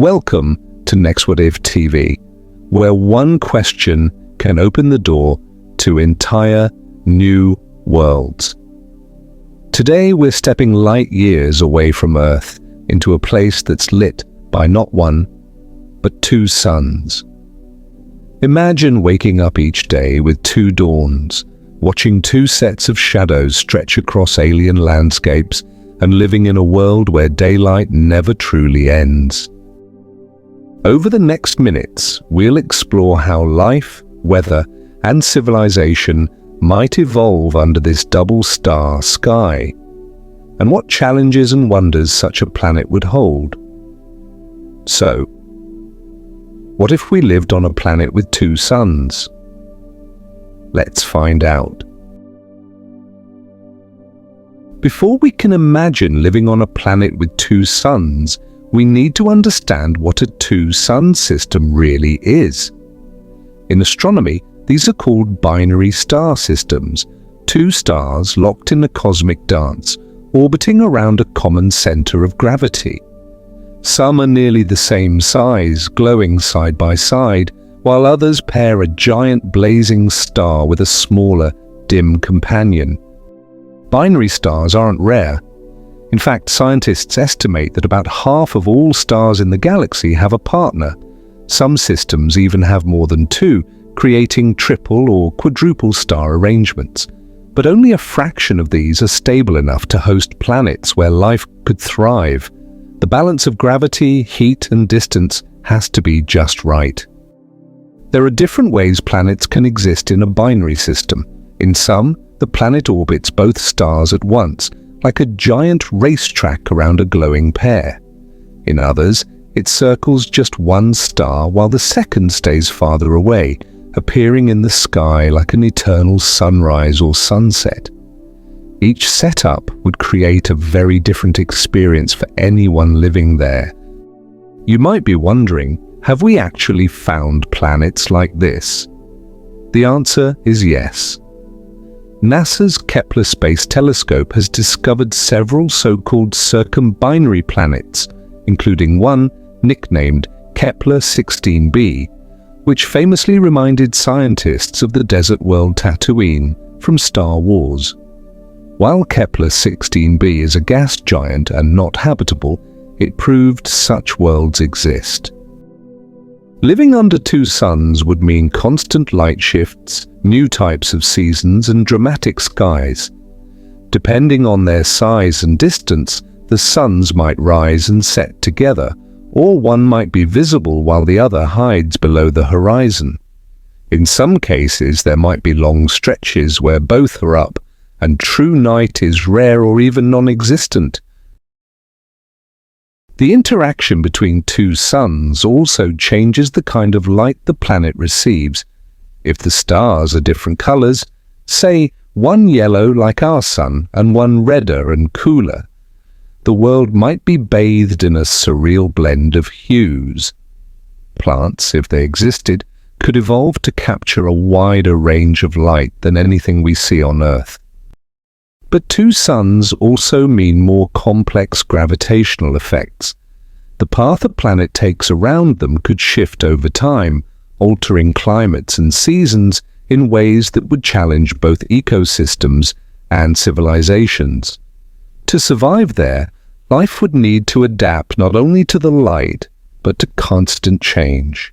Welcome to Next What If TV, where one question can open the door to entire new worlds. Today we're stepping light years away from Earth into a place that's lit by not one, but two suns. Imagine waking up each day with two dawns, watching two sets of shadows stretch across alien landscapes and living in a world where daylight never truly ends. Over the next minutes, we'll explore how life, weather, and civilization might evolve under this double-star sky, and what challenges and wonders such a planet would hold. So, what if we lived on a planet with two suns? Let's find out. Before we can imagine living on a planet with two suns, we need to understand what a two-sun system really is. In astronomy, these are called binary star systems, two stars locked in a cosmic dance, orbiting around a common center of gravity. Some are nearly the same size, glowing side by side, while others pair a giant blazing star with a smaller, dim companion. Binary stars aren't rare. In fact, scientists estimate that about half of all stars in the galaxy have a partner. Some systems even have more than two, creating triple or quadruple star arrangements. But only a fraction of these are stable enough to host planets where life could thrive. The balance of gravity, heat, and distance has to be just right. There are different ways planets can exist in a binary system. In some, the planet orbits both stars at once, like a giant racetrack around a glowing pair. In others, it circles just one star while the second stays farther away, appearing in the sky like an eternal sunrise or sunset. Each setup would create a very different experience for anyone living there. You might be wondering, have we actually found planets like this? The answer is yes. NASA's Kepler Space Telescope has discovered several so-called circumbinary planets, including one nicknamed Kepler-16b, which famously reminded scientists of the desert world Tatooine from Star Wars. While Kepler-16b is a gas giant and not habitable, it proved such worlds exist. Living under two suns would mean constant light shifts, new types of seasons, and dramatic skies. Depending on their size and distance, the suns might rise and set together, or one might be visible while the other hides below the horizon. In some cases, there might be long stretches where both are up, and true night is rare or even non-existent. The interaction between two suns also changes the kind of light the planet receives. If the stars are different colors, say one yellow like our sun and one redder and cooler, the world might be bathed in a surreal blend of hues. Plants, if they existed, could evolve to capture a wider range of light than anything we see on Earth. But two suns also mean more complex gravitational effects. The path a planet takes around them could shift over time, altering climates and seasons in ways that would challenge both ecosystems and civilizations. To survive there, life would need to adapt not only to the light, but to constant change.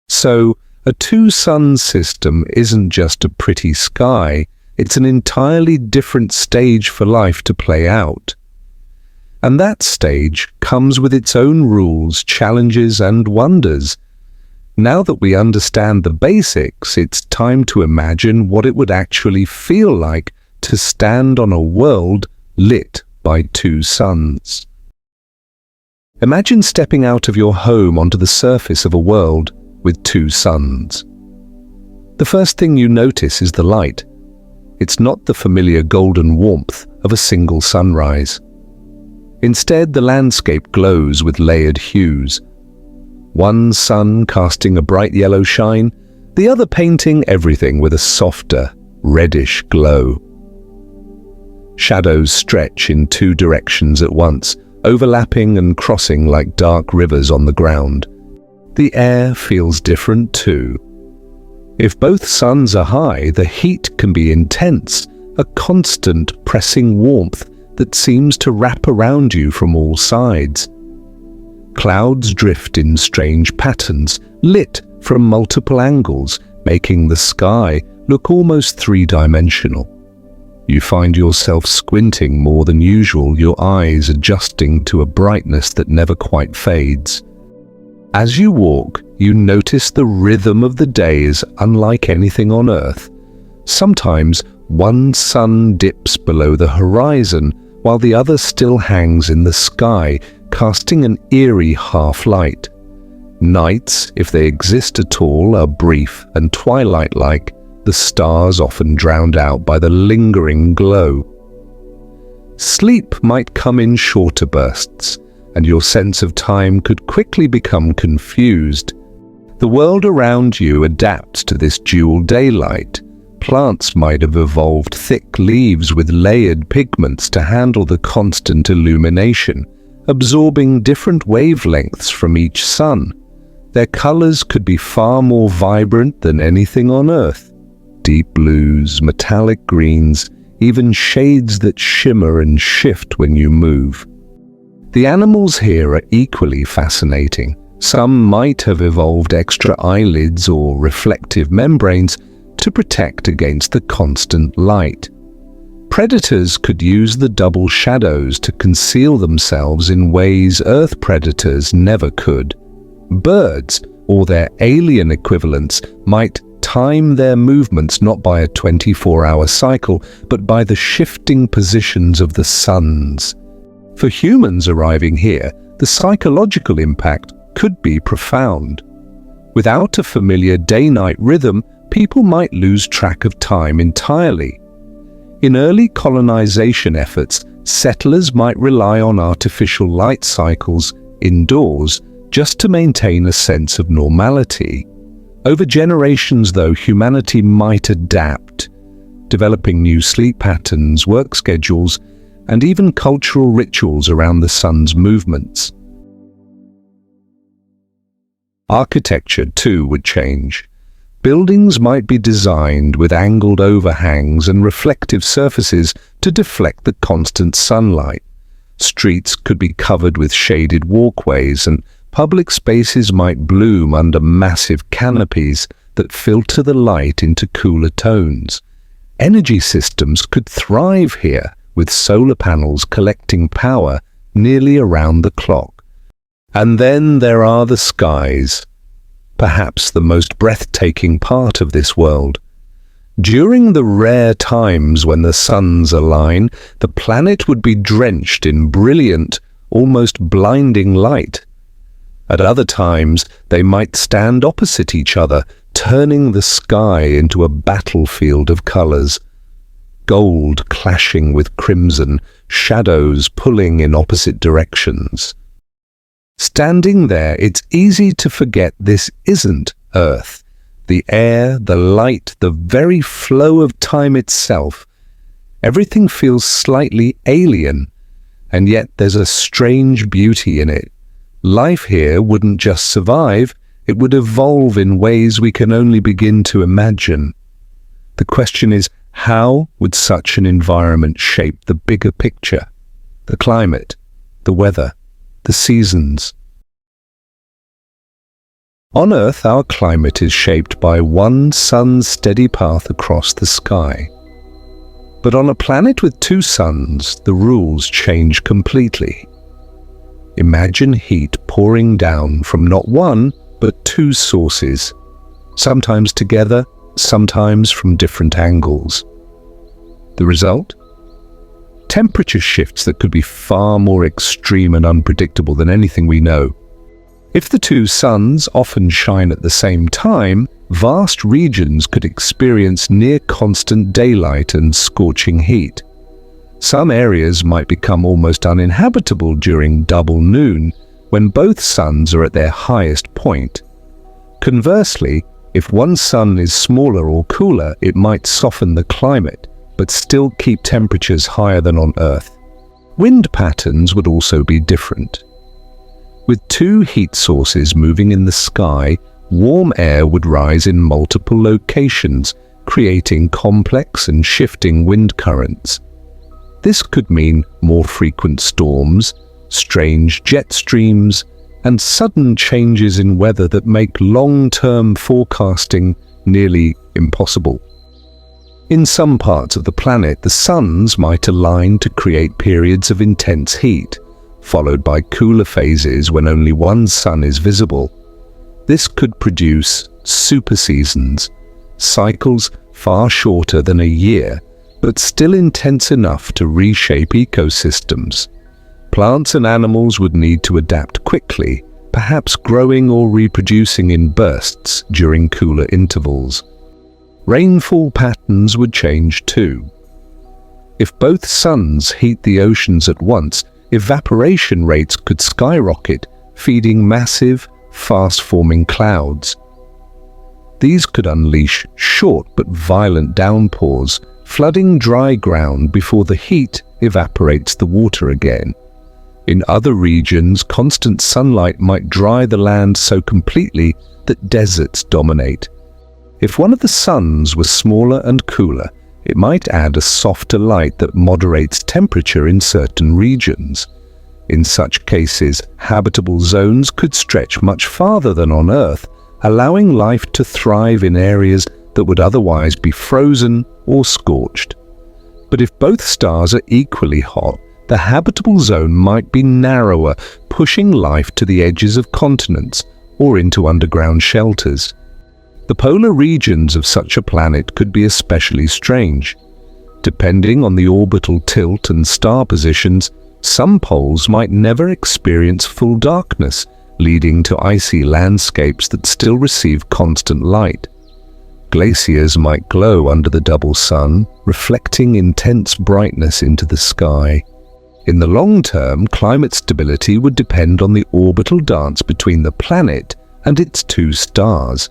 So, a two-sun system isn't just a pretty sky, it's an entirely different stage for life to play out. And that stage comes with its own rules, challenges, and wonders. Now that we understand the basics, it's time to imagine what it would actually feel like to stand on a world lit by two suns. Imagine stepping out of your home onto the surface of a world with two suns. The first thing you notice is the light. It's not the familiar golden warmth of a single sunrise. Instead, the landscape glows with layered hues. One sun casting a bright yellow shine, the other painting everything with a softer, reddish glow. Shadows stretch in two directions at once, overlapping and crossing like dark rivers on the ground. The air feels different too. If both suns are high, the heat can be intense, a constant pressing warmth that seems to wrap around you from all sides. Clouds drift in strange patterns, lit from multiple angles, making the sky look almost three-dimensional. You find yourself squinting more than usual, your eyes adjusting to a brightness that never quite fades. As you walk, you notice the rhythm of the day is unlike anything on Earth. Sometimes one sun dips below the horizon, while the other still hangs in the sky, casting an eerie half-light. Nights, if they exist at all, are brief and twilight-like, the stars often drowned out by the lingering glow. Sleep might come in shorter bursts, and your sense of time could quickly become confused. The world around you adapts to this dual daylight. Plants might have evolved thick leaves with layered pigments to handle the constant illumination, absorbing different wavelengths from each sun. Their colors could be far more vibrant than anything on Earth. Deep blues, metallic greens, even shades that shimmer and shift when you move. The animals here are equally fascinating. Some might have evolved extra eyelids or reflective membranes to protect against the constant light. Predators could use the double shadows to conceal themselves in ways Earth predators never could. Birds, or their alien equivalents, might time their movements not by a 24-hour cycle, but by the shifting positions of the suns. For humans arriving here, the psychological impact could be profound. Without a familiar day-night rhythm, people might lose track of time entirely. In early colonization efforts, settlers might rely on artificial light cycles indoors just to maintain a sense of normality. Over generations, though, humanity might adapt, developing new sleep patterns, work schedules, and even cultural rituals around the sun's movements. Architecture, too, would change. Buildings might be designed with angled overhangs and reflective surfaces to deflect the constant sunlight. Streets could be covered with shaded walkways, and public spaces might bloom under massive canopies that filter the light into cooler tones. Energy systems could thrive here, with solar panels collecting power nearly around the clock. And then there are the skies, perhaps the most breathtaking part of this world. During the rare times when the suns align, the planet would be drenched in brilliant, almost blinding light. At other times, they might stand opposite each other, turning the sky into a battlefield of colors. Gold clashing with crimson, shadows pulling in opposite directions. Standing there, it's easy to forget this isn't Earth. The air, the light, the very flow of time itself. Everything feels slightly alien, and yet there's a strange beauty in it. Life here wouldn't just survive, it would evolve in ways we can only begin to imagine. The question is, how would such an environment shape the bigger picture? The climate, the weather, the seasons. On Earth, our climate is shaped by one sun's steady path across the sky. But on a planet with two suns, the rules change completely. Imagine heat pouring down from not one, but two sources, sometimes together, sometimes from different angles. The result? Temperature shifts that could be far more extreme and unpredictable than anything we know. If the two suns often shine at the same time, vast regions could experience near-constant daylight and scorching heat. Some areas might become almost uninhabitable during double noon, when both suns are at their highest point. Conversely, if one sun is smaller or cooler, it might soften the climate, but still keep temperatures higher than on Earth. Wind patterns would also be different. With two heat sources moving in the sky, warm air would rise in multiple locations, creating complex and shifting wind currents. This could mean more frequent storms, strange jet streams, and sudden changes in weather that make long-term forecasting nearly impossible. In some parts of the planet, the suns might align to create periods of intense heat, followed by cooler phases when only one sun is visible. This could produce superseasons, cycles far shorter than a year, but still intense enough to reshape ecosystems. Plants and animals would need to adapt quickly, perhaps growing or reproducing in bursts during cooler intervals. Rainfall patterns would change too. If both suns heat the oceans at once, evaporation rates could skyrocket, feeding massive, fast-forming clouds. These could unleash short but violent downpours, flooding dry ground before the heat evaporates the water again. In other regions, constant sunlight might dry the land so completely that deserts dominate. If one of the suns was smaller and cooler, it might add a softer light that moderates temperature in certain regions. In such cases, habitable zones could stretch much farther than on Earth, allowing life to thrive in areas that would otherwise be frozen or scorched. But if both stars are equally hot, the habitable zone might be narrower, pushing life to the edges of continents or into underground shelters. The polar regions of such a planet could be especially strange. Depending on the orbital tilt and star positions, some poles might never experience full darkness, leading to icy landscapes that still receive constant light. Glaciers might glow under the double sun, reflecting intense brightness into the sky. In the long term, climate stability would depend on the orbital dance between the planet and its two stars.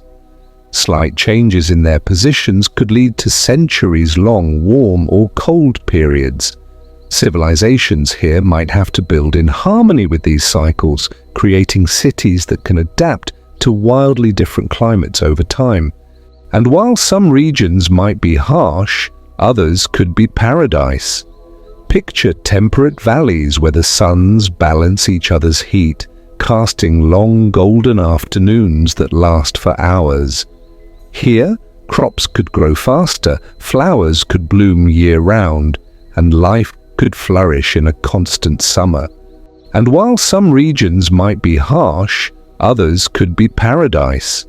Slight changes in their positions could lead to centuries-long warm or cold periods. Civilizations here might have to build in harmony with these cycles, creating cities that can adapt to wildly different climates over time. And while some regions might be harsh, others could be paradise. Picture temperate valleys where the suns balance each other's heat, casting long golden afternoons that last for hours. Here, crops could grow faster, flowers could bloom year-round, and life could flourish in a constant summer. And while some regions might be harsh, others could be paradise.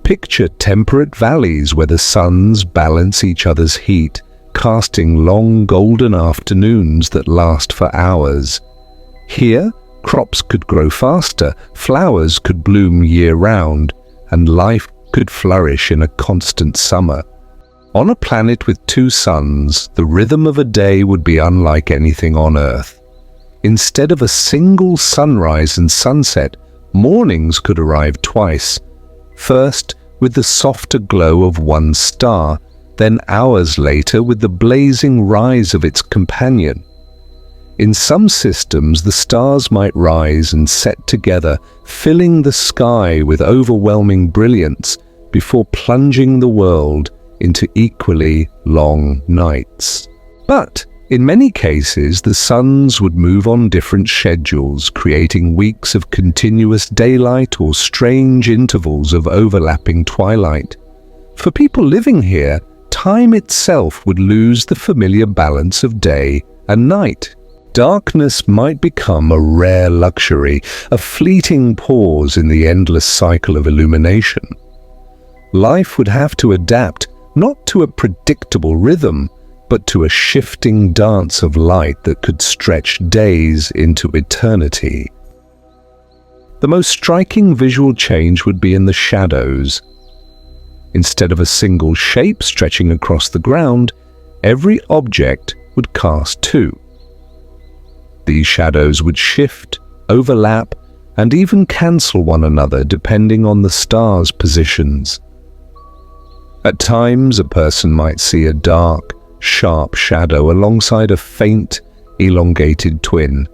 Picture temperate valleys where the suns balance each other's heat, casting long golden afternoons that last for hours. Here, crops could grow faster, flowers could bloom year-round, and life could flourish in a constant summer. On a planet with two suns, the rhythm of a day would be unlike anything on Earth. Instead of a single sunrise and sunset, mornings could arrive twice. First, with the softer glow of one star, then hours later with the blazing rise of its companion. In some systems, the stars might rise and set together, filling the sky with overwhelming brilliance before plunging the world into equally long nights. But in many cases, the suns would move on different schedules, creating weeks of continuous daylight or strange intervals of overlapping twilight. For people living here, time itself would lose the familiar balance of day and night. Darkness might become a rare luxury, a fleeting pause in the endless cycle of illumination. Life would have to adapt not to a predictable rhythm, but to a shifting dance of light that could stretch days into eternity. The most striking visual change would be in the shadows. Instead of a single shape stretching across the ground, every object would cast two. These shadows would shift, overlap, and even cancel one another depending on the stars' positions. At times, a person might see a dark, sharp shadow alongside a faint, elongated twin.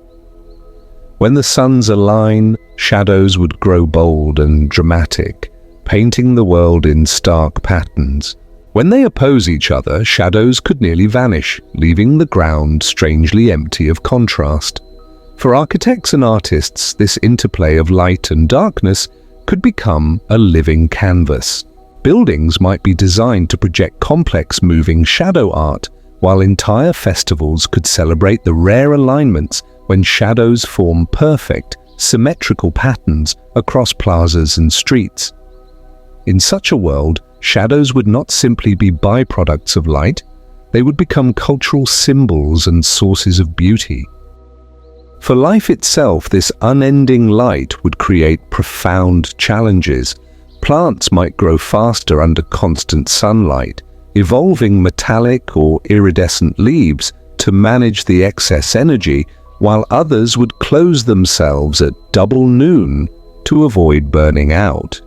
When the suns align, shadows would grow bold and dramatic, painting the world in stark patterns. When they oppose each other, shadows could nearly vanish, leaving the ground strangely empty of contrast. For architects and artists, this interplay of light and darkness could become a living canvas. Buildings might be designed to project complex moving shadow art, while entire festivals could celebrate the rare alignments when shadows form perfect, symmetrical patterns across plazas and streets. In such a world, shadows would not simply be byproducts of light, they would become cultural symbols and sources of beauty. For life itself, this unending light would create profound challenges. Plants might grow faster under constant sunlight, evolving metallic or iridescent leaves to manage the excess energy, while others would close themselves at double noon to avoid burning out.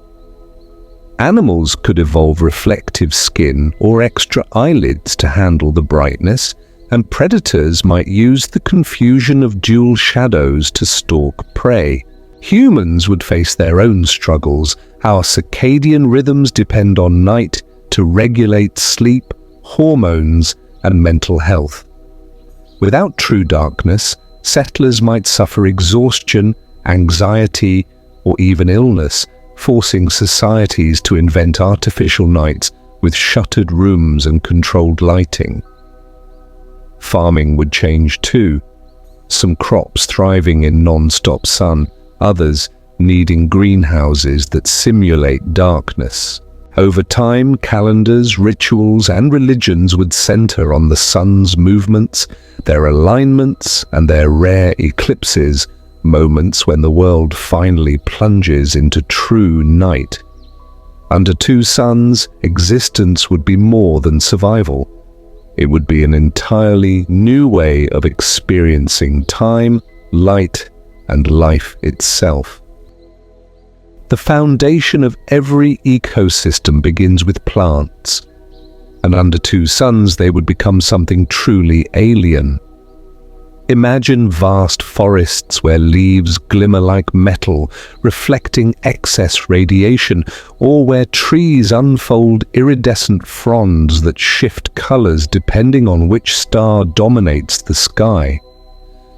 Animals could evolve reflective skin or extra eyelids to handle the brightness, and predators might use the confusion of dual shadows to stalk prey. Humans would face their own struggles. Our circadian rhythms depend on night to regulate sleep, hormones, and mental health. Without true darkness, settlers might suffer exhaustion, anxiety, or even illness, forcing societies to invent artificial nights with shuttered rooms and controlled lighting. Farming would change too, some crops thriving in non-stop sun, others needing greenhouses that simulate darkness. Over time, calendars, rituals, and religions would center on the sun's movements, their alignments, and their rare eclipses, moments when the world finally plunges into true night. Under two suns, existence would be more than survival. It would be an entirely new way of experiencing time, light, and life itself. The foundation of every ecosystem begins with plants, and under two suns they would become something truly alien. Imagine vast forests where leaves glimmer like metal, reflecting excess radiation, or where trees unfold iridescent fronds that shift colors depending on which star dominates the sky.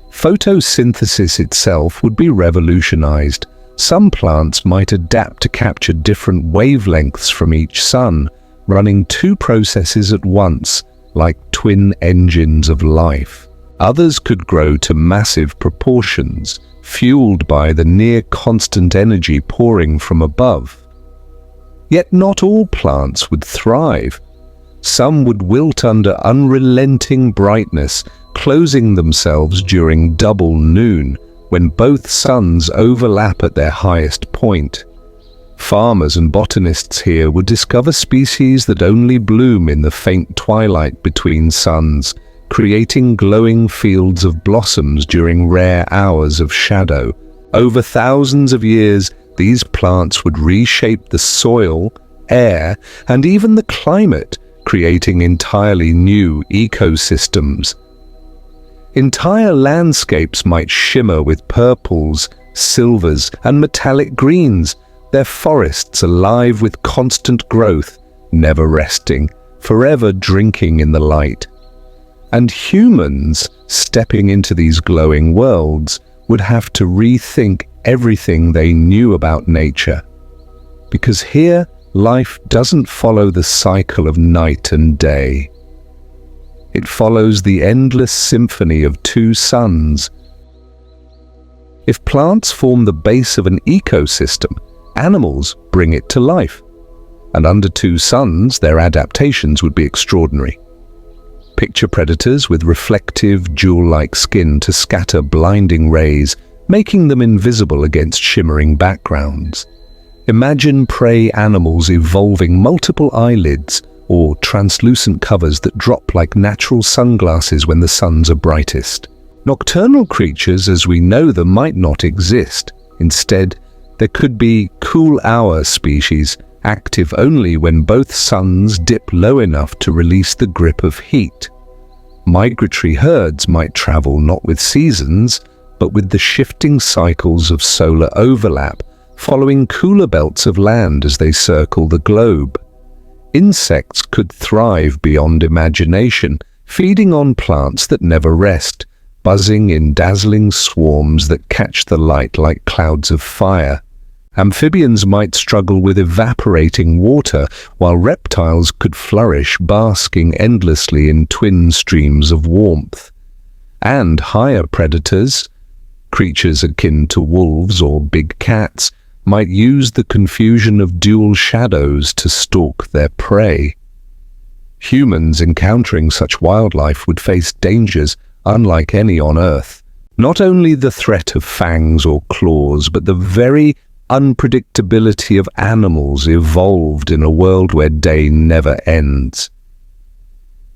Photosynthesis itself would be revolutionized. Some plants might adapt to capture different wavelengths from each sun, running two processes at once, like twin engines of life. Others could grow to massive proportions, fueled by the near-constant energy pouring from above. Yet not all plants would thrive. Some would wilt under unrelenting brightness, closing themselves during double noon, when both suns overlap at their highest point. Farmers and botanists here would discover species that only bloom in the faint twilight between suns, creating glowing fields of blossoms during rare hours of shadow. Over thousands of years, these plants would reshape the soil, air, and even the climate, creating entirely new ecosystems. Entire landscapes might shimmer with purples, silvers, and metallic greens, their forests alive with constant growth, never resting, forever drinking in the light. And humans, stepping into these glowing worlds, would have to rethink everything they knew about nature. Because here, life doesn't follow the cycle of night and day. It follows the endless symphony of two suns. If plants form the base of an ecosystem, animals bring it to life. And under two suns, their adaptations would be extraordinary. Picture predators with reflective, jewel-like skin to scatter blinding rays, making them invisible against shimmering backgrounds. Imagine prey animals evolving multiple eyelids or translucent covers that drop like natural sunglasses when the suns are brightest. Nocturnal creatures as we know them might not exist. Instead, there could be cool-hour species, active only when both suns dip low enough to release the grip of heat. Migratory herds might travel not with seasons, but with the shifting cycles of solar overlap, following cooler belts of land as they circle the globe. Insects could thrive beyond imagination, feeding on plants that never rest, buzzing in dazzling swarms that catch the light like clouds of fire. Amphibians might struggle with evaporating water, while reptiles could flourish, basking endlessly in twin streams of warmth. And higher predators, creatures akin to wolves or big cats, might use the confusion of dual shadows to stalk their prey. Humans encountering such wildlife would face dangers unlike any on Earth. Not only the threat of fangs or claws, but the very unpredictability of animals evolved in a world where day never ends.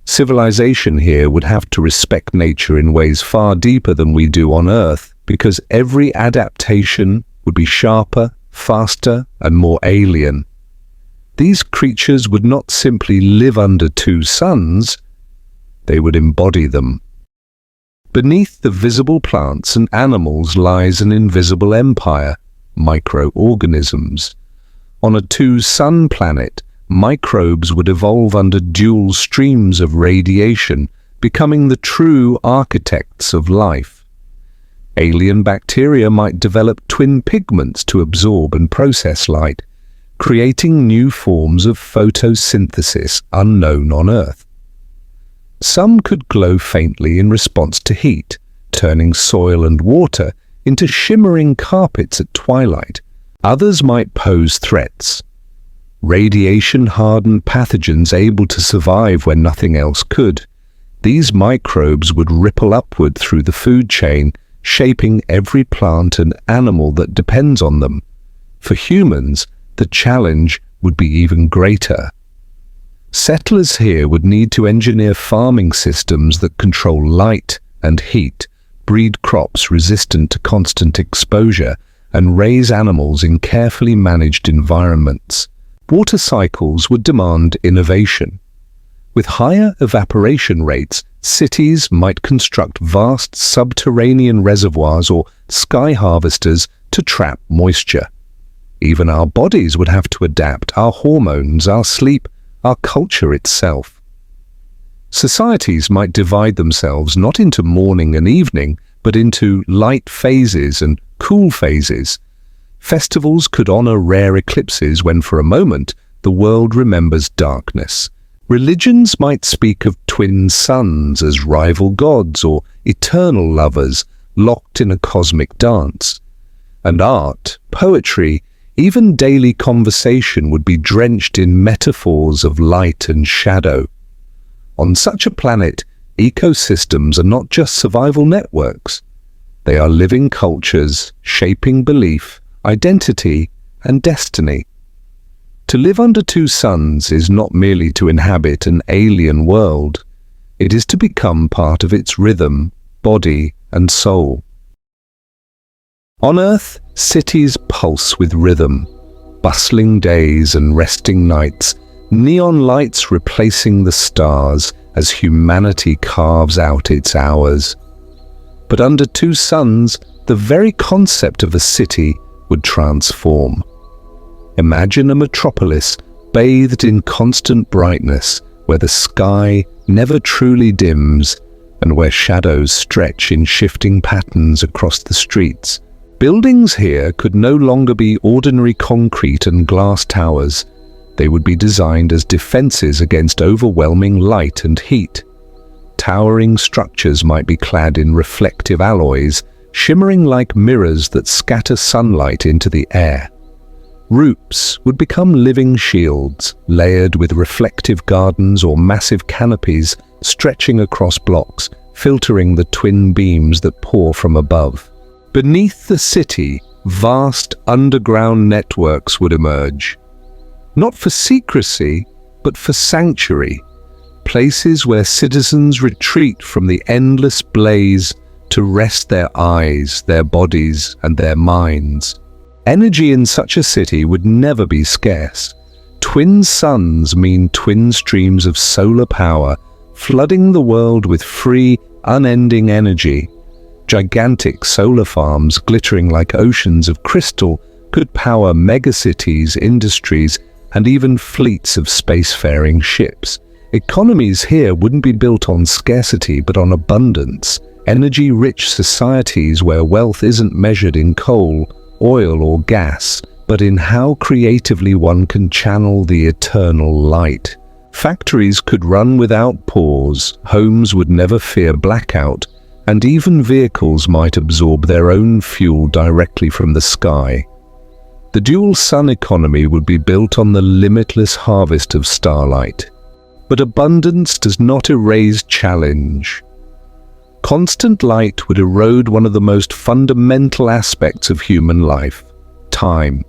Civilization here would have to respect nature in ways far deeper than we do on Earth, because every adaptation would be sharper, faster, and more alien. These creatures would not simply live under two suns, they would embody them. Beneath the visible plants and animals lies an invisible empire, microorganisms. On a two-sun planet, microbes would evolve under dual streams of radiation, becoming the true architects of life. Alien bacteria might develop twin pigments to absorb and process light, creating new forms of photosynthesis unknown on Earth. Some could glow faintly in response to heat, turning soil and water into shimmering carpets at twilight. Others might pose threats. Radiation-hardened pathogens able to survive when nothing else could. These microbes would ripple upward through the food chain, shaping every plant and animal that depends on them. For humans, the challenge would be even greater. Settlers here would need to engineer farming systems that control light and heat, breed crops resistant to constant exposure, and raise animals in carefully managed environments. Water cycles would demand innovation. With higher evaporation rates, cities might construct vast subterranean reservoirs or sky harvesters to trap moisture. Even our bodies would have to adapt, our hormones, our sleep, our culture itself. Societies might divide themselves not into morning and evening, but into light phases and cool phases. Festivals could honor rare eclipses when for a moment the world remembers darkness. Religions might speak of twin suns as rival gods or eternal lovers locked in a cosmic dance. And art, poetry, even daily conversation would be drenched in metaphors of light and shadow. On such a planet, ecosystems are not just survival networks. They are living cultures, shaping belief, identity, and destiny. To live under two suns is not merely to inhabit an alien world. It is to become part of its rhythm, body, and soul. On Earth, cities pulse with rhythm, bustling days and resting nights, neon lights replacing the stars as humanity carves out its hours. But under two suns, the very concept of a city would transform. Imagine a metropolis bathed in constant brightness, where the sky never truly dims and where shadows stretch in shifting patterns across the streets. Buildings here could no longer be ordinary concrete and glass towers. They would be designed as defenses against overwhelming light and heat. Towering structures might be clad in reflective alloys, shimmering like mirrors that scatter sunlight into the air. Roofs would become living shields, layered with reflective gardens or massive canopies stretching across blocks, filtering the twin beams that pour from above. Beneath the city, vast underground networks would emerge. Not for secrecy, but for sanctuary, places where citizens retreat from the endless blaze to rest their eyes, their bodies, and their minds. Energy in such a city would never be scarce. Twin suns mean twin streams of solar power flooding the world with free, unending energy. Gigantic solar farms glittering like oceans of crystal could power megacities, industries, and even fleets of spacefaring ships. Economies here wouldn't be built on scarcity but on abundance. Energy-rich societies where wealth isn't measured in coal, oil, or gas, but in how creatively one can channel the eternal light. Factories could run without pause, homes would never fear blackout, and even vehicles might absorb their own fuel directly from the sky. The dual sun economy would be built on the limitless harvest of starlight. But abundance does not erase challenge. Constant light would erode one of the most fundamental aspects of human life: time.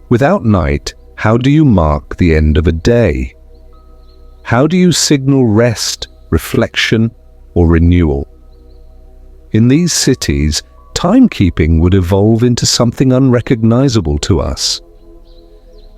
Without night, how do you mark the end of a day? How do you signal rest, reflection, or renewal? In these cities, timekeeping would evolve into something unrecognizable to us.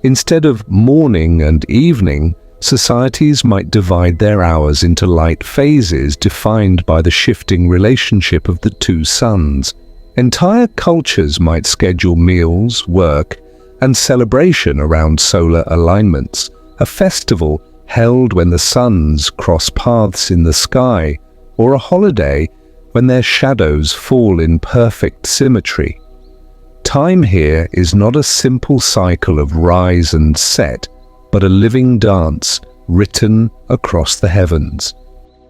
Instead of morning and evening, societies might divide their hours into light phases defined by the shifting relationship of the two suns. Entire cultures might schedule meals, work, and celebration around solar alignments, a festival held when the suns cross paths in the sky, or a holiday when their shadows fall in perfect symmetry. Time here is not a simple cycle of rise and set, but a living dance written across the heavens.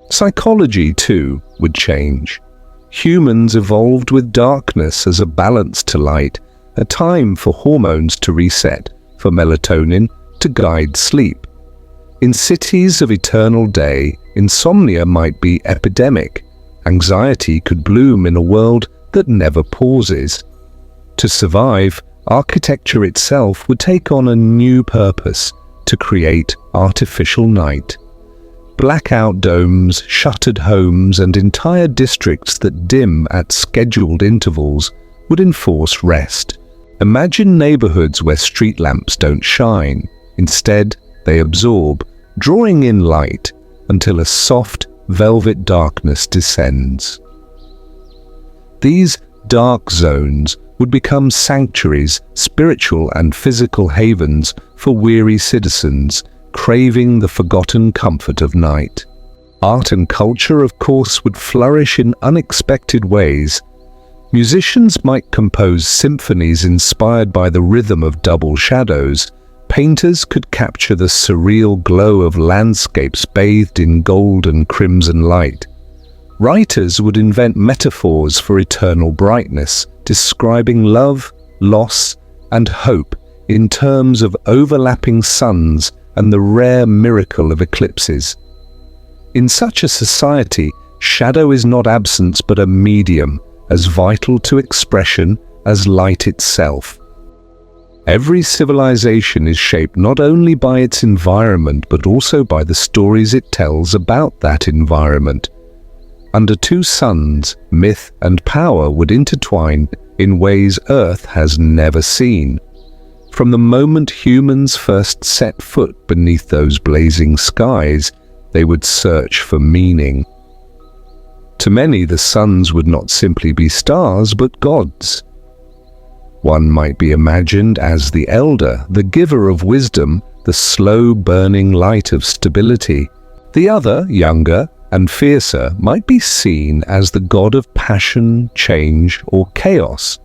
Psychology, too, would change. Humans evolved with darkness as a balance to light, a time for hormones to reset, for melatonin to guide sleep. In cities of eternal day, insomnia might be epidemic. Anxiety could bloom in a world that never pauses. To survive, architecture itself would take on a new purpose: to create artificial night. Blackout domes, shuttered homes, and entire districts that dim at scheduled intervals would enforce rest. Imagine neighborhoods where street lamps don't shine. Instead, they absorb, drawing in light until a soft, velvet darkness descends. These dark zones would become sanctuaries, spiritual and physical havens for weary citizens craving the forgotten comfort of night. Art and culture, of course, would flourish in unexpected ways. Musicians might compose symphonies inspired by the rhythm of double shadows. Painters could capture the surreal glow of landscapes bathed in gold and crimson light. Writers would invent metaphors for eternal brightness, describing love, loss, and hope in terms of overlapping suns and the rare miracle of eclipses. In such a society, shadow is not absence but a medium, as vital to expression as light itself. Every civilization is shaped not only by its environment but also by the stories it tells about that environment. Under two suns, myth and power would intertwine in ways Earth has never seen. From the moment humans first set foot beneath those blazing skies, they would search for meaning. To many, the suns would not simply be stars, but gods. One might be imagined as the elder, the giver of wisdom, the slow-burning light of stability. The other, younger and fiercer, might be seen as the god of passion, change, or chaos.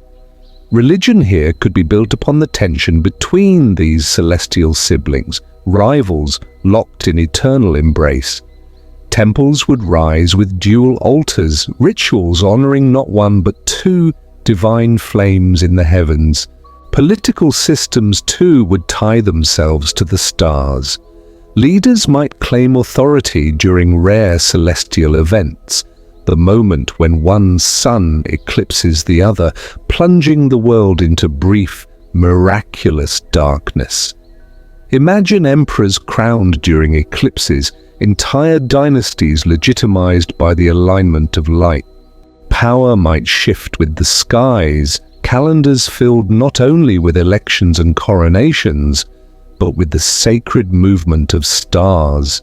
Religion here could be built upon the tension between these celestial siblings, rivals locked in eternal embrace. Temples would rise with dual altars, rituals honoring not one but two divine flames in the heavens. Political systems too would tie themselves to the stars. Leaders might claim authority during rare celestial events, the moment when one sun eclipses the other, plunging the world into brief, miraculous darkness. Imagine emperors crowned during eclipses, entire dynasties legitimized by the alignment of light. Power might shift with the skies, calendars filled not only with elections and coronations, but with the sacred movement of stars.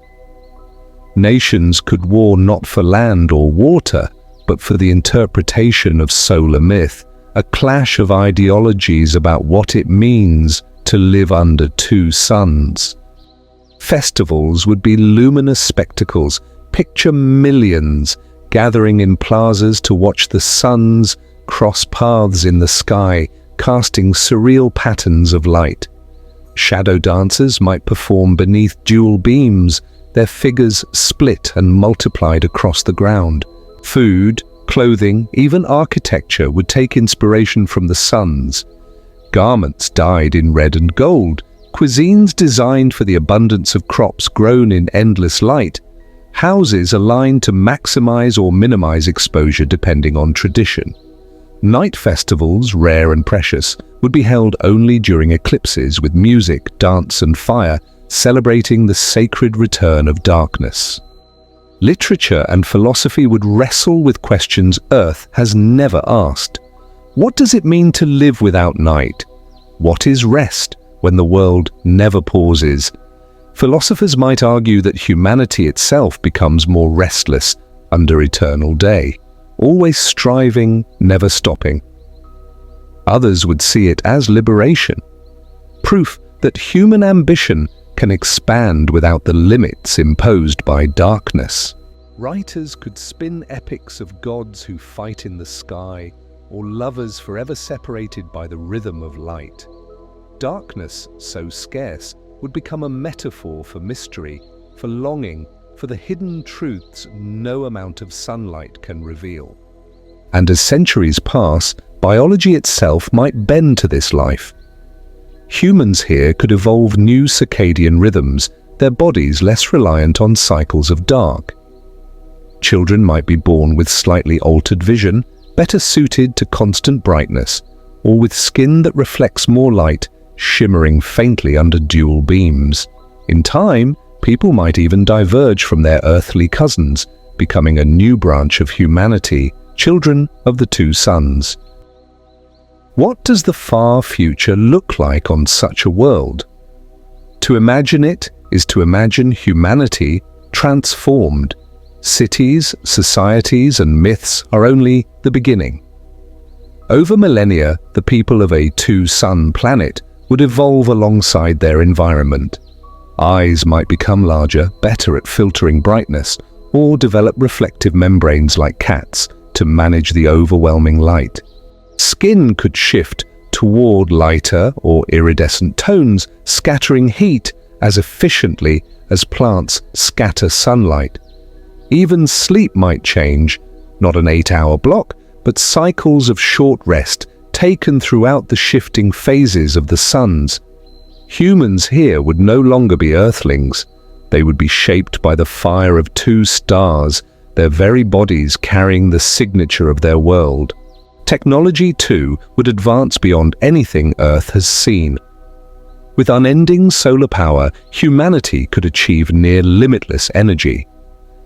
Nations could war not for land or water, but for the interpretation of solar myth, a clash of ideologies about what it means to live under two suns. Festivals would be luminous spectacles. Picture millions gathering in plazas to watch the suns cross paths in the sky, casting surreal patterns of light. Shadow dancers might perform beneath dual beams, their figures split and multiplied across the ground. Food, clothing, even architecture would take inspiration from the suns. Garments dyed in red and gold, cuisines designed for the abundance of crops grown in endless light, houses aligned to maximize or minimize exposure depending on tradition. Night festivals, rare and precious, would be held only during eclipses with music, dance and fire, celebrating the sacred return of darkness. Literature and philosophy would wrestle with questions Earth has never asked. What does it mean to live without night? What is rest when the world never pauses? Philosophers might argue that humanity itself becomes more restless under eternal day, always striving, never stopping. Others would see it as liberation, proof that human ambition can expand without the limits imposed by darkness. Writers could spin epics of gods who fight in the sky, or lovers forever separated by the rhythm of light. Darkness, so scarce, would become a metaphor for mystery, for longing, for the hidden truths no amount of sunlight can reveal. And as centuries pass, biology itself might bend to this life. Humans here could evolve new circadian rhythms, their bodies less reliant on cycles of dark. Children might be born with slightly altered vision, better suited to constant brightness, or with skin that reflects more light, shimmering faintly under dual beams. In time, people might even diverge from their earthly cousins, becoming a new branch of humanity, children of the two suns. What does the far future look like on such a world? To imagine it is to imagine humanity transformed. Cities, societies, and myths are only the beginning. Over millennia, the people of a two-sun planet would evolve alongside their environment. Eyes might become larger, better at filtering brightness, or develop reflective membranes like cats to manage the overwhelming light. Skin could shift toward lighter or iridescent tones, scattering heat as efficiently as plants scatter sunlight. Even sleep might change, not an 8-hour block, but cycles of short rest taken throughout the shifting phases of the suns. Humans here would no longer be earthlings. They would be shaped by the fire of two stars, their very bodies carrying the signature of their world. Technology, too, would advance beyond anything Earth has seen. With unending solar power, humanity could achieve near limitless energy.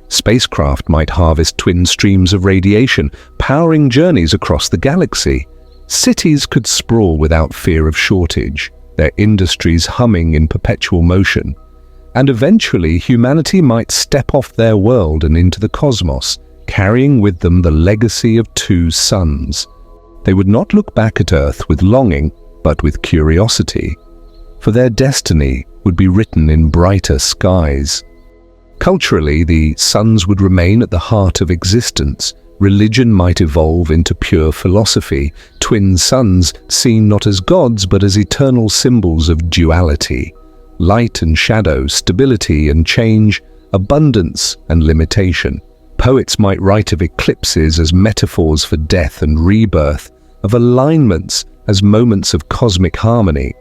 Spacecraft might harvest twin streams of radiation, powering journeys across the galaxy. Cities could sprawl without fear of shortage, their industries humming in perpetual motion. And eventually, humanity might step off their world and into the cosmos, carrying with them the legacy of two suns. They would not look back at Earth with longing, but with curiosity, for their destiny would be written in brighter skies. Culturally, the suns would remain at the heart of existence. Religion might evolve into pure philosophy, twin suns seen not as gods but as eternal symbols of duality, light and shadow, stability and change, abundance and limitation. Poets might write of eclipses as metaphors for death and rebirth, of alignments as moments of cosmic harmony.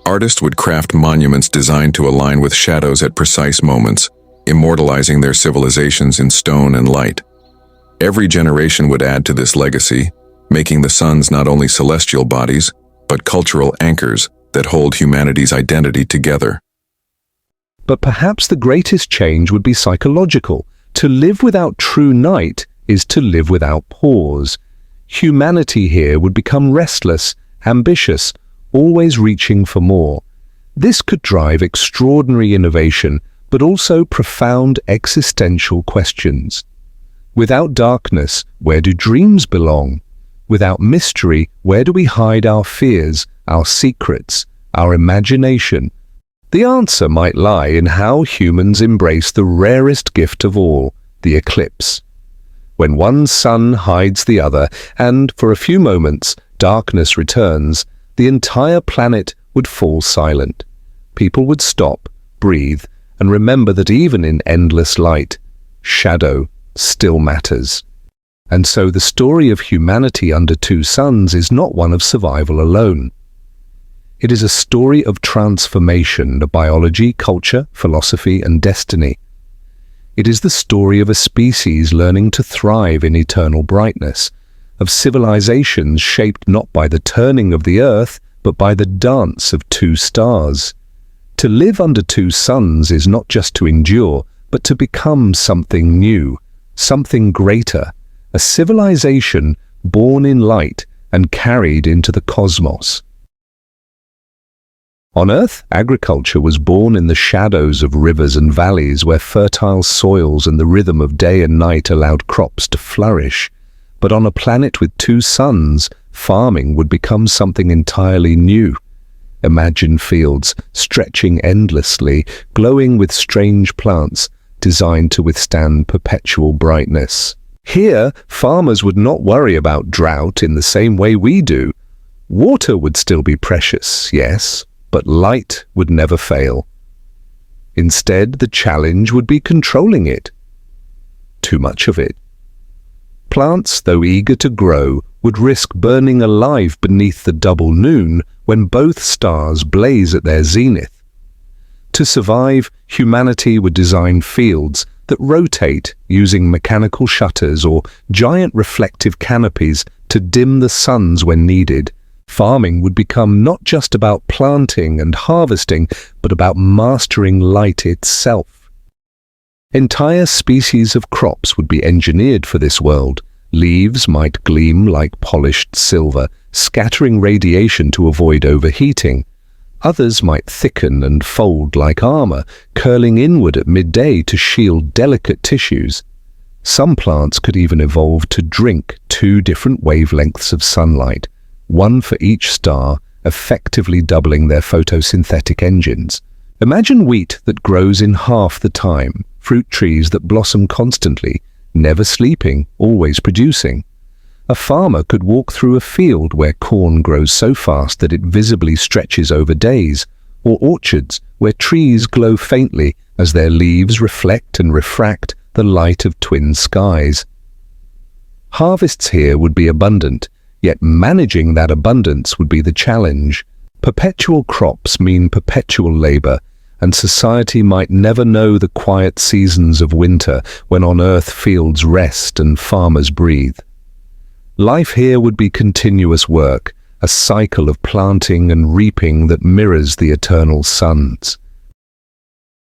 Artists would craft monuments designed to align with shadows at precise moments, immortalizing their civilizations in stone and light. Every generation would add to this legacy, making the suns not only celestial bodies, but cultural anchors that hold humanity's identity together. But perhaps the greatest change would be psychological. To live without true night is to live without pause. Humanity here would become restless, ambitious, always reaching for more. This could drive extraordinary innovation, but also profound existential questions. Without darkness, where do dreams belong? Without mystery, where do we hide our fears, our secrets, our imagination? The answer might lie in how humans embrace the rarest gift of all, the eclipse. When one sun hides the other, and for a few moments darkness returns, the entire planet would fall silent. People would stop, breathe, and remember that even in endless light, shadow still matters. And so the story of humanity under two suns is not one of survival alone. It is a story of transformation of biology, culture, philosophy, and destiny. It is the story of a species learning to thrive in eternal brightness, of civilizations shaped not by the turning of the earth, but by the dance of two stars. To live under two suns is not just to endure, but to become something new, something greater, a civilization born in light and carried into the cosmos. On Earth, agriculture was born in the shadows of rivers and valleys where fertile soils and the rhythm of day and night allowed crops to flourish. But on a planet with two suns, farming would become something entirely new. Imagine fields stretching endlessly, glowing with strange plants designed to withstand perpetual brightness. Here, farmers would not worry about drought in the same way we do. Water would still be precious, yes, but light would never fail. Instead, the challenge would be controlling it. Too much of it. Plants, though eager to grow, would risk burning alive beneath the double noon when both stars blaze at their zenith. To survive, humanity would design fields that rotate using mechanical shutters or giant reflective canopies to dim the suns when needed. Farming would become not just about planting and harvesting, but about mastering light itself. Entire species of crops would be engineered for this world. Leaves might gleam like polished silver, scattering radiation to avoid overheating. Others might thicken and fold like armor, curling inward at midday to shield delicate tissues. Some plants could even evolve to drink two different wavelengths of sunlight, one for each star, effectively doubling their photosynthetic engines. Imagine wheat that grows in half the time, fruit trees that blossom constantly, never sleeping, always producing. A farmer could walk through a field where corn grows so fast that it visibly stretches over days, or orchards where trees glow faintly as their leaves reflect and refract the light of twin skies. Harvests here would be abundant, yet managing that abundance would be the challenge. Perpetual crops mean perpetual labor, and society might never know the quiet seasons of winter when on Earth fields rest and farmers breathe. Life here would be continuous work, a cycle of planting and reaping that mirrors the eternal suns.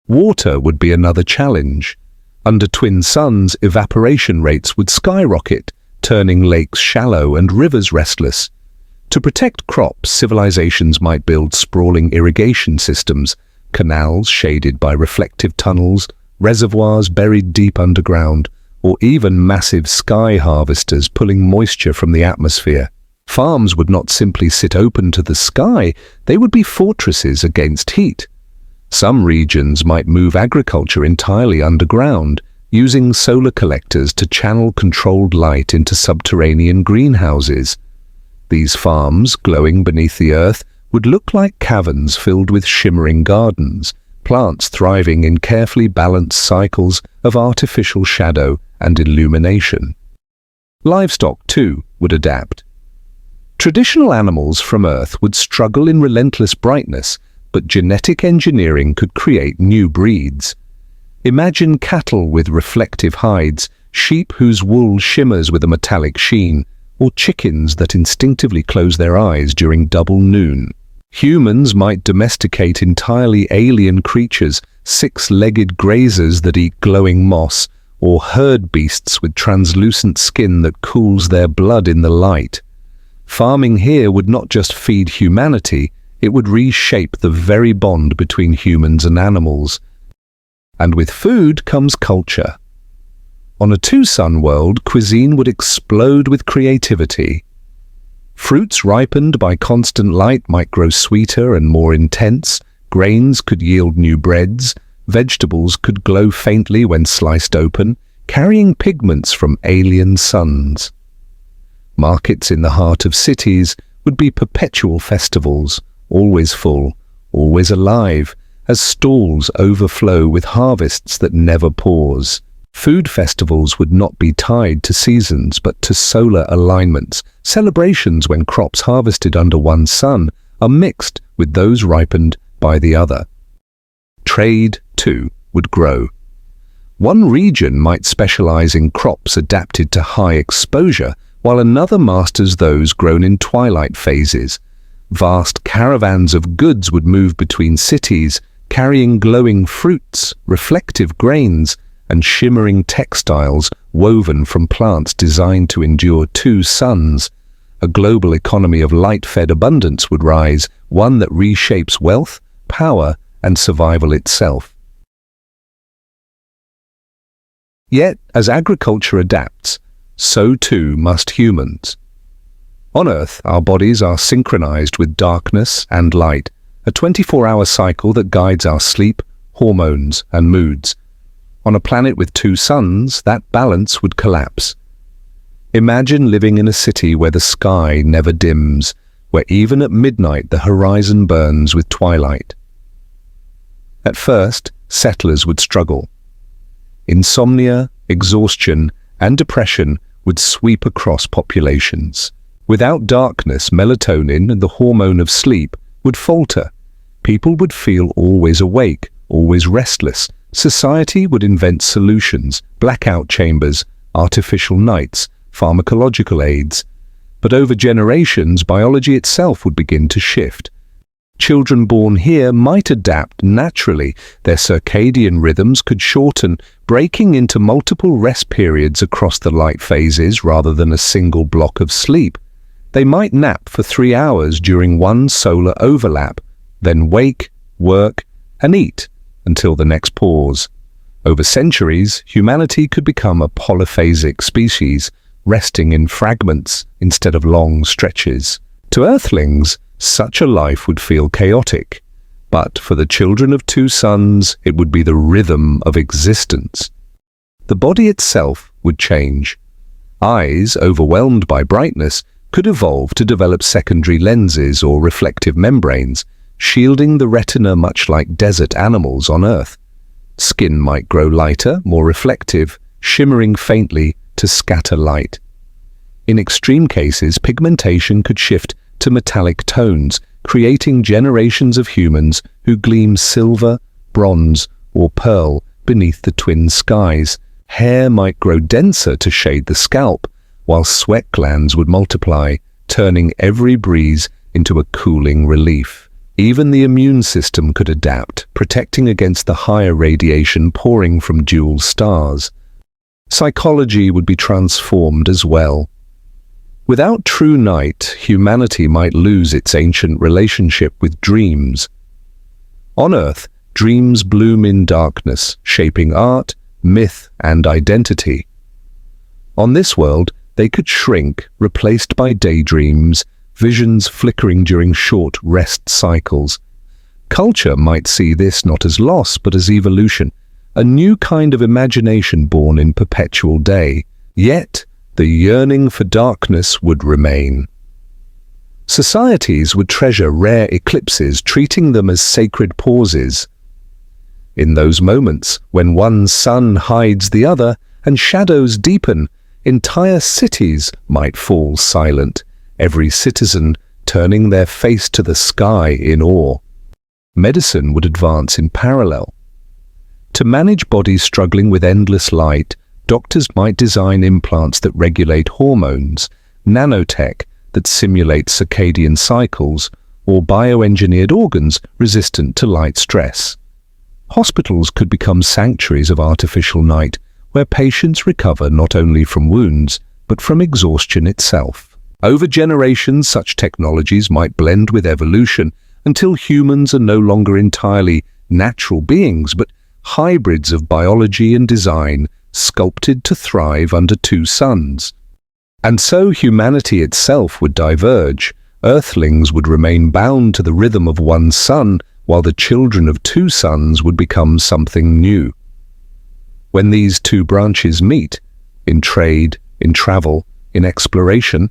Water would be another challenge. Under twin suns, evaporation rates would skyrocket, turning lakes shallow and rivers restless. To protect crops, civilizations might build sprawling irrigation systems, canals shaded by reflective tunnels, reservoirs buried deep underground, or even massive sky harvesters pulling moisture from the atmosphere. Farms would not simply sit open to the sky, they would be fortresses against heat. Some regions might move agriculture entirely underground, using solar collectors to channel controlled light into subterranean greenhouses. These farms, glowing beneath the earth, would look like caverns filled with shimmering gardens, plants thriving in carefully balanced cycles of artificial shadow and illumination. Livestock, too, would adapt. Traditional animals from Earth would struggle in relentless brightness, but genetic engineering could create new breeds. Imagine cattle with reflective hides, sheep whose wool shimmers with a metallic sheen, or chickens that instinctively close their eyes during double noon. Humans might domesticate entirely alien creatures, six-legged grazers that eat glowing moss, or herd beasts with translucent skin that cools their blood in the light. Farming here would not just feed humanity, it would reshape the very bond between humans and animals. And with food comes culture. On a two-sun world, cuisine would explode with creativity. Fruits ripened by constant light might grow sweeter and more intense, grains could yield new breads, vegetables could glow faintly when sliced open, carrying pigments from alien suns. Markets in the heart of cities would be perpetual festivals, always full, always alive, as stalls overflow with harvests that never pause. Food festivals would not be tied to seasons but to solar alignments. Celebrations when crops harvested under one sun are mixed with those ripened by the other. Trade, too, would grow. One region might specialize in crops adapted to high exposure, while another masters those grown in twilight phases. Vast caravans of goods would move between cities, carrying glowing fruits, reflective grains, and shimmering textiles woven from plants designed to endure two suns. A global economy of light-fed abundance would rise, one that reshapes wealth, power, and survival itself. Yet, as agriculture adapts, so too must humans. On Earth, our bodies are synchronized with darkness and light, a 24-hour cycle that guides our sleep, hormones, and moods. On a planet with two suns, that balance would collapse. Imagine living in a city where the sky never dims, where even at midnight the horizon burns with twilight. At first, settlers would struggle. Insomnia, exhaustion, and depression would sweep across populations. Without darkness, melatonin, and the hormone of sleep, would falter. People would feel always awake, always restless. Society would invent solutions, blackout chambers, artificial nights, pharmacological aids. But over generations, biology itself would begin to shift. Children born here might adapt naturally. Their circadian rhythms could shorten, breaking into multiple rest periods across the light phases rather than a single block of sleep. They might nap for 3 hours during one solar overlap, then wake, work, and eat until the next pause. Over centuries, humanity could become a polyphasic species, resting in fragments instead of long stretches. To Earthlings, such a life would feel chaotic, but for the children of two suns, it would be the rhythm of existence. The body itself would change. Eyes, overwhelmed by brightness, could evolve to develop secondary lenses or reflective membranes, shielding the retina much like desert animals on Earth. Skin might grow lighter, more reflective, shimmering faintly to scatter light. In extreme cases, pigmentation could shift to metallic tones, creating generations of humans who gleam silver, bronze, or pearl beneath the twin skies. Hair might grow denser to shade the scalp, while sweat glands would multiply, turning every breeze into a cooling relief. Even the immune system could adapt, protecting against the higher radiation pouring from dual stars. Psychology would be transformed as well. Without true night, humanity might lose its ancient relationship with dreams. On Earth, dreams bloom in darkness, shaping art, myth, and identity. On this world, they could shrink, replaced by daydreams, visions flickering during short rest cycles. Culture might see this not as loss but as evolution, a new kind of imagination born in perpetual day. Yet, the yearning for darkness would remain. Societies would treasure rare eclipses, treating them as sacred pauses. In those moments, when one sun hides the other and shadows deepen, entire cities might fall silent, every citizen turning their face to the sky in awe. Medicine would advance in parallel. To manage bodies struggling with endless light, doctors might design implants that regulate hormones, nanotech that simulate circadian cycles, or bioengineered organs resistant to light stress. Hospitals could become sanctuaries of artificial night, where patients recover not only from wounds, but from exhaustion itself. Over generations, such technologies might blend with evolution until humans are no longer entirely natural beings, but hybrids of biology and design sculpted to thrive under two suns. And so humanity itself would diverge. Earthlings would remain bound to the rhythm of one sun, while the children of two suns would become something new. When these two branches meet, in trade, in travel, in exploration,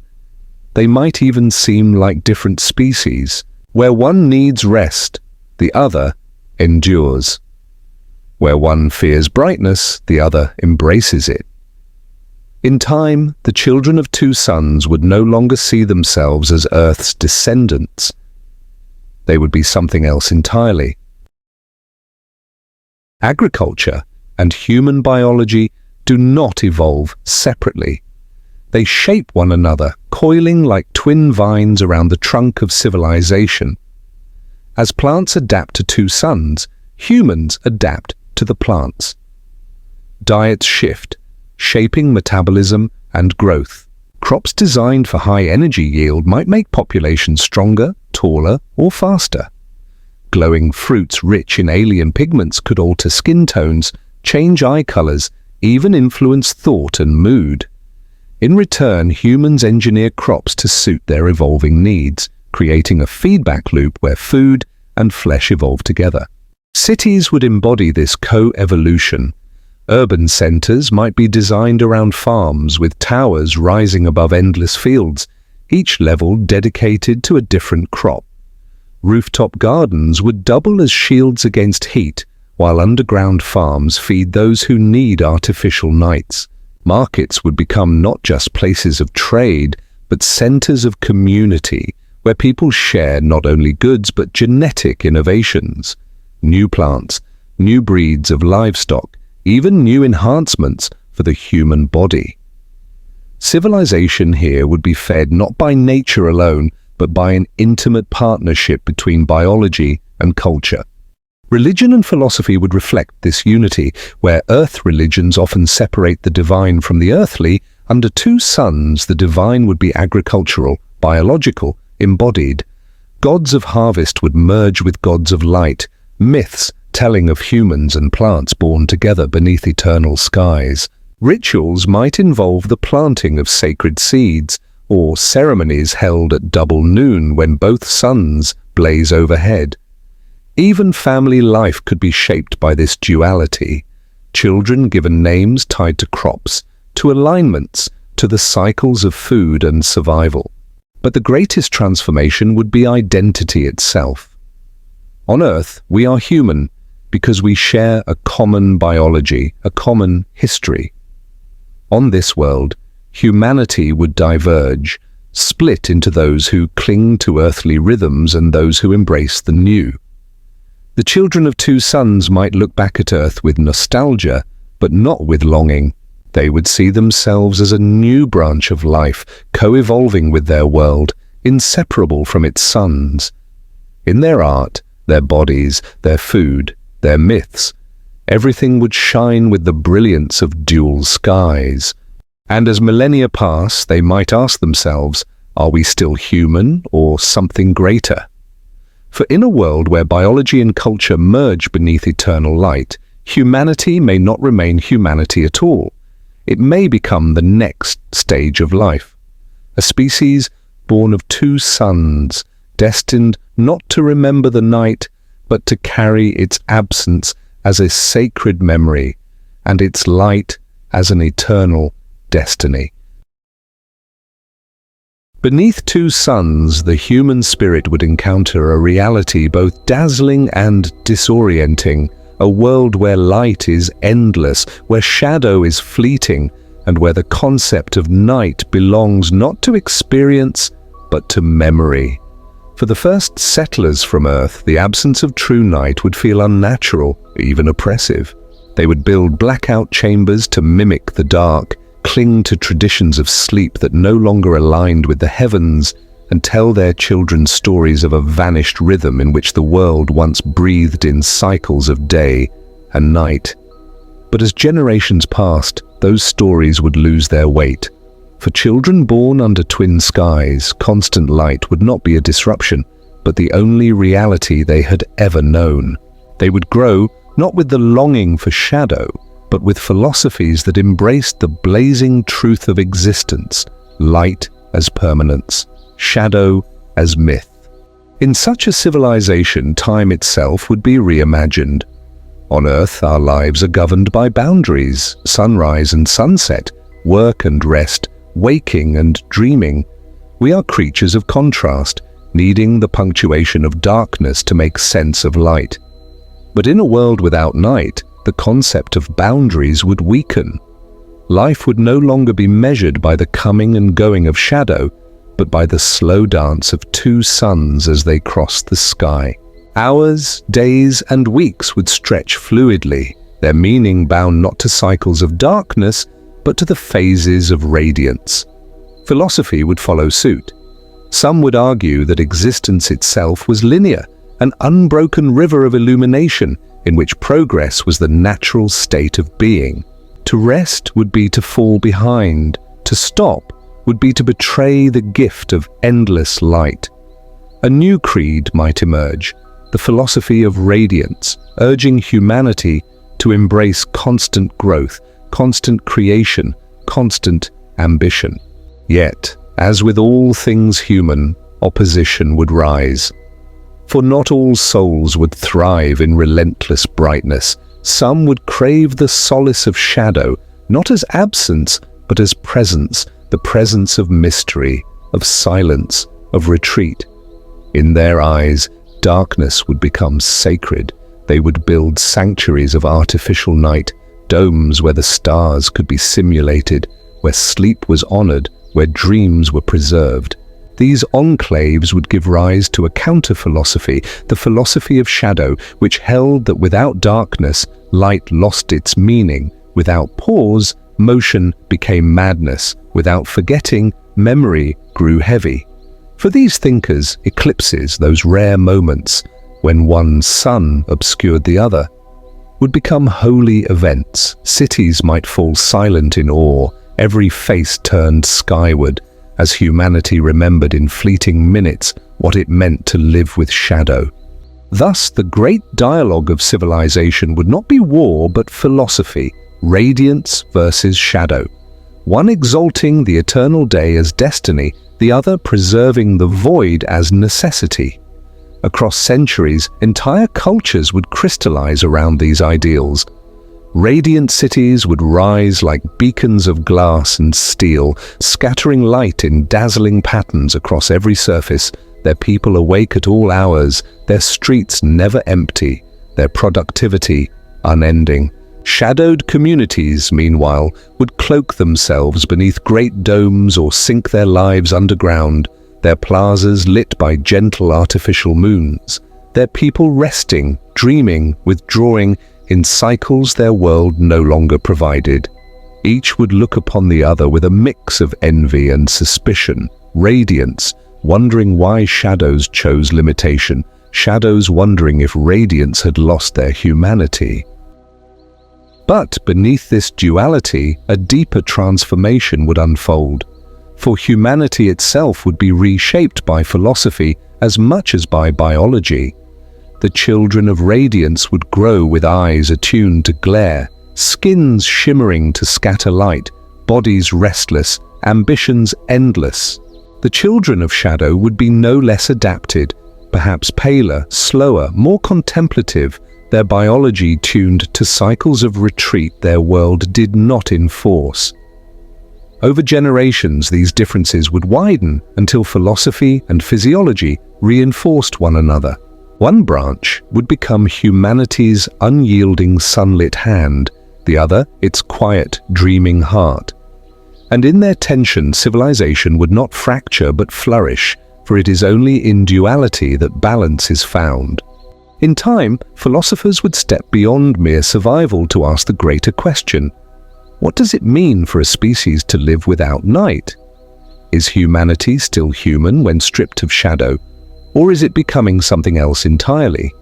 they might even seem like different species. Where one needs rest, the other endures. Where one fears brightness, the other embraces it. In time, the children of two suns would no longer see themselves as Earth's descendants. They would be something else entirely. Agriculture and human biology do not evolve separately. They shape one another, coiling like twin vines around the trunk of civilization. As plants adapt to two suns, humans adapt to the plants. Diets shift, shaping metabolism and growth. Crops designed for high energy yield might make populations stronger, taller, or faster. Glowing fruits rich in alien pigments could alter skin tones, change eye colors, even influence thought and mood. In return, humans engineer crops to suit their evolving needs, creating a feedback loop where food and flesh evolve together. Cities would embody this co-evolution. Urban centers might be designed around farms with towers rising above endless fields, each level dedicated to a different crop. Rooftop gardens would double as shields against heat, while underground farms feed those who need artificial nights. Markets would become not just places of trade, but centers of community, where people share not only goods but genetic innovations. New plants, new breeds of livestock, even new enhancements for the human body. Civilization here would be fed not by nature alone, but by an intimate partnership between biology and culture. Religion and philosophy would reflect this unity, where earth religions often separate the divine from the earthly. Under two suns, the divine would be agricultural, biological, embodied. Gods of harvest would merge with gods of light, myths telling of humans and plants born together beneath eternal skies. Rituals might involve the planting of sacred seeds, or ceremonies held at double noon when both suns blaze overhead. Even family life could be shaped by this duality. Children given names tied to crops, to alignments, to the cycles of food and survival. But the greatest transformation would be identity itself. On Earth, we are human because we share a common biology, a common history. On this world, humanity would diverge, split into those who cling to earthly rhythms and those who embrace the new. The children of two suns might look back at Earth with nostalgia, but not with longing. They would see themselves as a new branch of life, co-evolving with their world, inseparable from its suns. In their art, their bodies, their food, their myths, everything would shine with the brilliance of dual skies. And as millennia pass, they might ask themselves, are we still human or something greater? For in a world where biology and culture merge beneath eternal light, humanity may not remain humanity at all. It may become the next stage of life. A species born of two suns, destined not to remember the night, but to carry its absence as a sacred memory, and its light as an eternal destiny. Beneath two suns, the human spirit would encounter a reality both dazzling and disorienting, a world where light is endless, where shadow is fleeting, and where the concept of night belongs not to experience, but to memory. For the first settlers from Earth, the absence of true night would feel unnatural, even oppressive. They would build blackout chambers to mimic the dark, cling to traditions of sleep that no longer aligned with the heavens, and tell their children stories of a vanished rhythm in which the world once breathed in cycles of day and night. But as generations passed, those stories would lose their weight. For children born under twin skies, constant light would not be a disruption, but the only reality they had ever known. They would grow not with the longing for shadow, but with philosophies that embraced the blazing truth of existence, light as permanence, shadow as myth. In such a civilization, time itself would be reimagined. On Earth, our lives are governed by boundaries, sunrise and sunset, work and rest, waking and dreaming. We are creatures of contrast, needing the punctuation of darkness to make sense of light. But in a world without night, the concept of boundaries would weaken. Life would no longer be measured by the coming and going of shadow, but by the slow dance of two suns as they cross the sky. Hours, days, and weeks would stretch fluidly, their meaning bound not to cycles of darkness, but to the phases of radiance. Philosophy would follow suit. Some would argue that existence itself was linear, an unbroken river of illumination in which progress was the natural state of being. To rest would be to fall behind. To stop would be to betray the gift of endless light. A new creed might emerge, the philosophy of radiance, urging humanity to embrace constant growth, constant creation, constant ambition. Yet, as with all things human, opposition would rise. For not all souls would thrive in relentless brightness. Some would crave the solace of shadow, not as absence, but as presence, the presence of mystery, of silence, of retreat. In their eyes, darkness would become sacred. They would build sanctuaries of artificial night, domes where the stars could be simulated, where sleep was honored, where dreams were preserved. These enclaves would give rise to a counter-philosophy, the philosophy of shadow, which held that without darkness, light lost its meaning. Without pause, motion became madness. Without forgetting, memory grew heavy. For these thinkers, eclipses, those rare moments when one sun obscured the other, would become holy events. Cities might fall silent in awe, every face turned skyward, as humanity remembered in fleeting minutes what it meant to live with shadow. Thus, the great dialogue of civilization would not be war but philosophy, radiance versus shadow. One exalting the eternal day as destiny, the other preserving the void as necessity. Across centuries, entire cultures would crystallize around these ideals. Radiant cities would rise like beacons of glass and steel, scattering light in dazzling patterns across every surface, their people awake at all hours, their streets never empty, their productivity unending. Shadowed communities, meanwhile, would cloak themselves beneath great domes or sink their lives underground, their plazas lit by gentle artificial moons, their people resting, dreaming, withdrawing, in cycles their world no longer provided. Each would look upon the other with a mix of envy and suspicion, radiance, wondering why shadows chose limitation, shadows wondering if radiance had lost their humanity. But beneath this duality, a deeper transformation would unfold. For humanity itself would be reshaped by philosophy as much as by biology. The children of radiance would grow with eyes attuned to glare, skins shimmering to scatter light, bodies restless, ambitions endless. The children of shadow would be no less adapted, perhaps paler, slower, more contemplative, their biology tuned to cycles of retreat their world did not enforce. Over generations, these differences would widen until philosophy and physiology reinforced one another. One branch would become humanity's unyielding sunlit hand, the other its quiet, dreaming heart. And in their tension, civilization would not fracture but flourish, for it is only in duality that balance is found. In time, philosophers would step beyond mere survival to ask the greater question: what does it mean for a species to live without night? Is humanity still human when stripped of shadow? Or is it becoming something else entirely?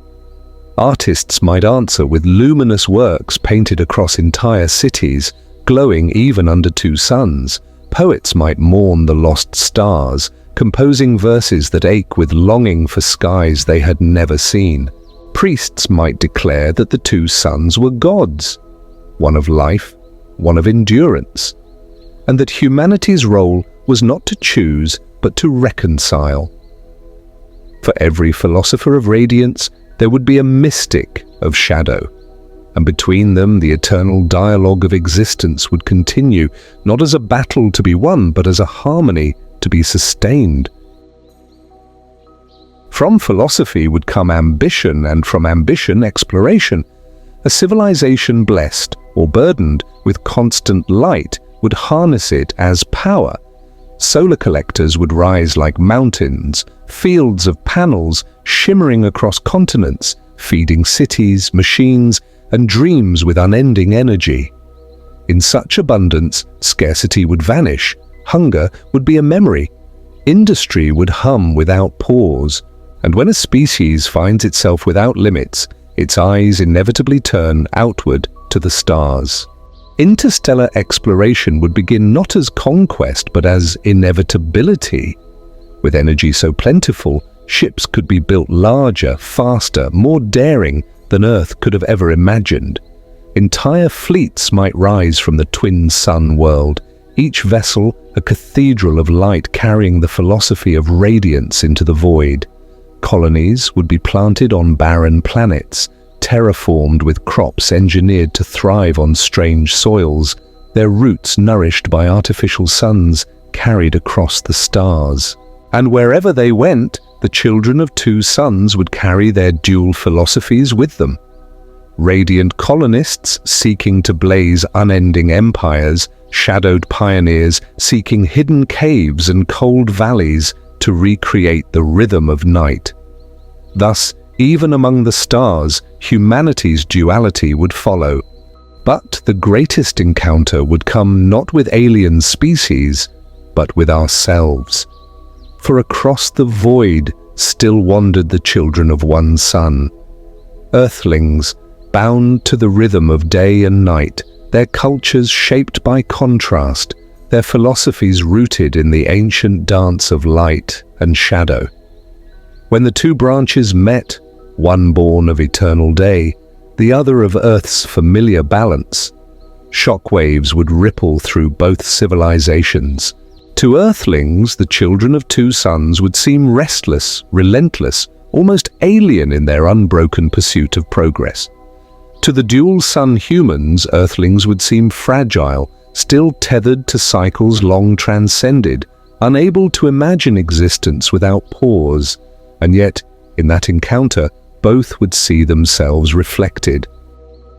Artists might answer with luminous works painted across entire cities, glowing even under two suns. Poets might mourn the lost stars, composing verses that ache with longing for skies they had never seen. Priests might declare that the two suns were gods, one of life, one of endurance, and that humanity's role was not to choose but to reconcile. For every philosopher of radiance, there would be a mystic of shadow, and between them the eternal dialogue of existence would continue, not as a battle to be won, but as a harmony to be sustained. From philosophy would come ambition, and from ambition, exploration. A civilization blessed or burdened with constant light would harness it as power. Solar collectors would rise like mountains, fields of panels shimmering across continents, feeding cities, machines, and dreams with unending energy. In such abundance, scarcity would vanish, hunger would be a memory, industry would hum without pause, and when a species finds itself without limits, its eyes inevitably turn outward to the stars. Interstellar exploration would begin not as conquest but as inevitability. With energy so plentiful, ships could be built larger, faster, more daring than Earth could have ever imagined. Entire fleets might rise from the twin sun world, each vessel a cathedral of light carrying the philosophy of radiance into the void. Colonies would be planted on barren planets, terraformed with crops engineered to thrive on strange soils, their roots nourished by artificial suns carried across the stars. And wherever they went, the children of two suns would carry their dual philosophies with them. Radiant colonists seeking to blaze unending empires, shadowed pioneers seeking hidden caves and cold valleys to recreate the rhythm of night. Thus, even among the stars, humanity's duality would follow. But the greatest encounter would come not with alien species, but with ourselves. For across the void still wandered the children of one sun. Earthlings, bound to the rhythm of day and night, their cultures shaped by contrast, their philosophies rooted in the ancient dance of light and shadow. When the two branches met, one born of eternal day, the other of Earth's familiar balance, shockwaves would ripple through both civilizations. To Earthlings, the children of two suns would seem restless, relentless, almost alien in their unbroken pursuit of progress. To the dual-sun humans, Earthlings would seem fragile, still tethered to cycles long transcended, unable to imagine existence without pause. And yet, in that encounter, both would see themselves reflected.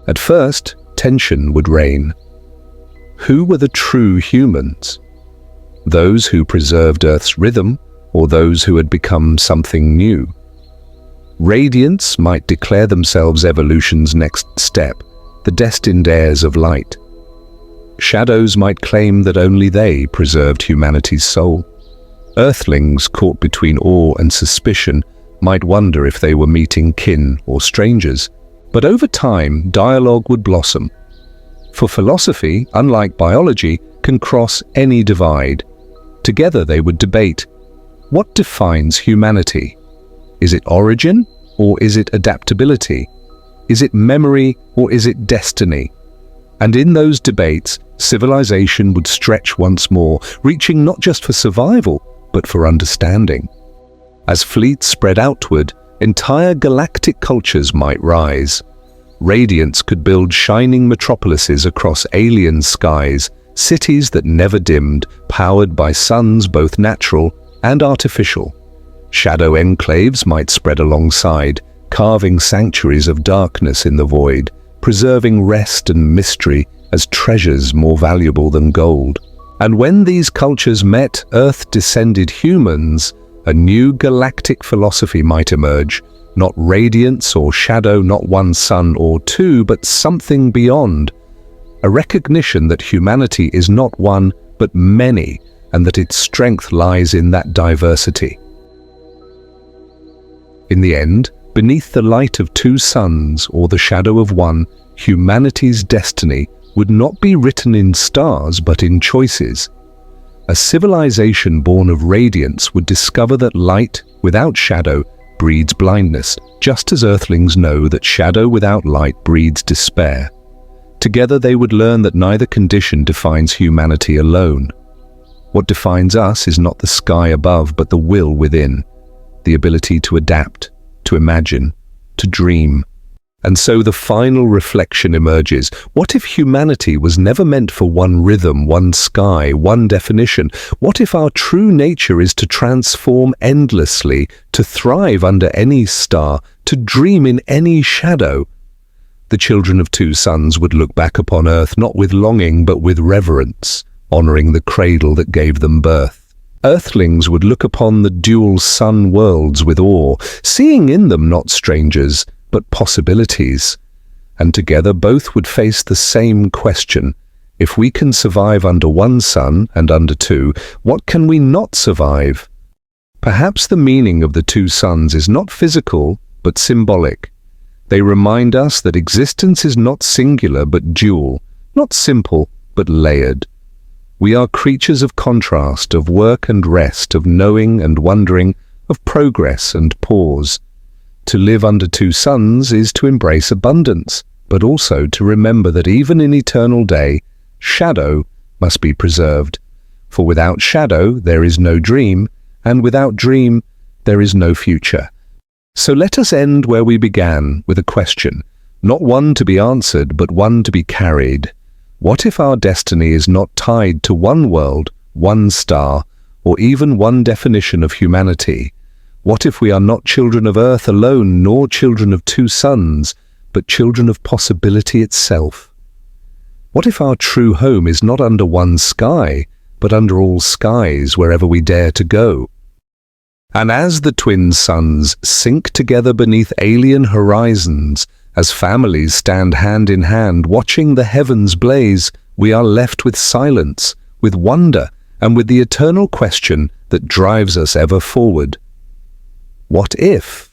At first, tension would reign. Who were the true humans? Those who preserved Earth's rhythm, or those who had become something new? Radiance might declare themselves evolution's next step, the destined heirs of light. Shadows might claim that only they preserved humanity's soul. Earthlings, caught between awe and suspicion, might wonder if they were meeting kin or strangers. But over time, dialogue would blossom. For philosophy, unlike biology, can cross any divide. Together they would debate, what defines humanity? Is it origin, or is it adaptability? Is it memory, or is it destiny? And in those debates, civilization would stretch once more, reaching not just for survival, but for understanding. As fleets spread outward, entire galactic cultures might rise. Radiance could build shining metropolises across alien skies, cities that never dimmed, powered by suns both natural and artificial. Shadow enclaves might spread alongside, carving sanctuaries of darkness in the void, preserving rest and mystery as treasures more valuable than gold. And when these cultures met Earth-descended humans, a new galactic philosophy might emerge, not radiance or shadow, not one sun or two, but something beyond. A recognition that humanity is not one, but many, and that its strength lies in that diversity. In the end, beneath the light of two suns or the shadow of one, humanity's destiny would not be written in stars but in choices. A civilization born of radiance would discover that light, without shadow, breeds blindness, just as Earthlings know that shadow without light breeds despair. Together they would learn that neither condition defines humanity alone. What defines us is not the sky above, but the will within, the ability to adapt, to imagine, to dream. And so the final reflection emerges. What if humanity was never meant for one rhythm, one sky, one definition? What if our true nature is to transform endlessly, to thrive under any star, to dream in any shadow? The children of two suns would look back upon Earth not with longing but with reverence, honoring the cradle that gave them birth. Earthlings would look upon the dual sun worlds with awe, seeing in them not strangers, but possibilities. And together both would face the same question. If we can survive under one sun and under two, what can we not survive? Perhaps the meaning of the two suns is not physical, but symbolic. They remind us that existence is not singular but dual, not simple but layered. We are creatures of contrast, of work and rest, of knowing and wondering, of progress and pause. To live under two suns is to embrace abundance, but also to remember that even in eternal day, shadow must be preserved. For without shadow there is no dream, and without dream there is no future. So let us end where we began, with a question, not one to be answered, but one to be carried. What if our destiny is not tied to one world, one star, or even one definition of humanity? What if we are not children of Earth alone, nor children of two suns, but children of possibility itself? What if our true home is not under one sky, but under all skies wherever we dare to go? And as the twin suns sink together beneath alien horizons, as families stand hand in hand watching the heavens blaze, we are left with silence, with wonder, and with the eternal question that drives us ever forward. What if?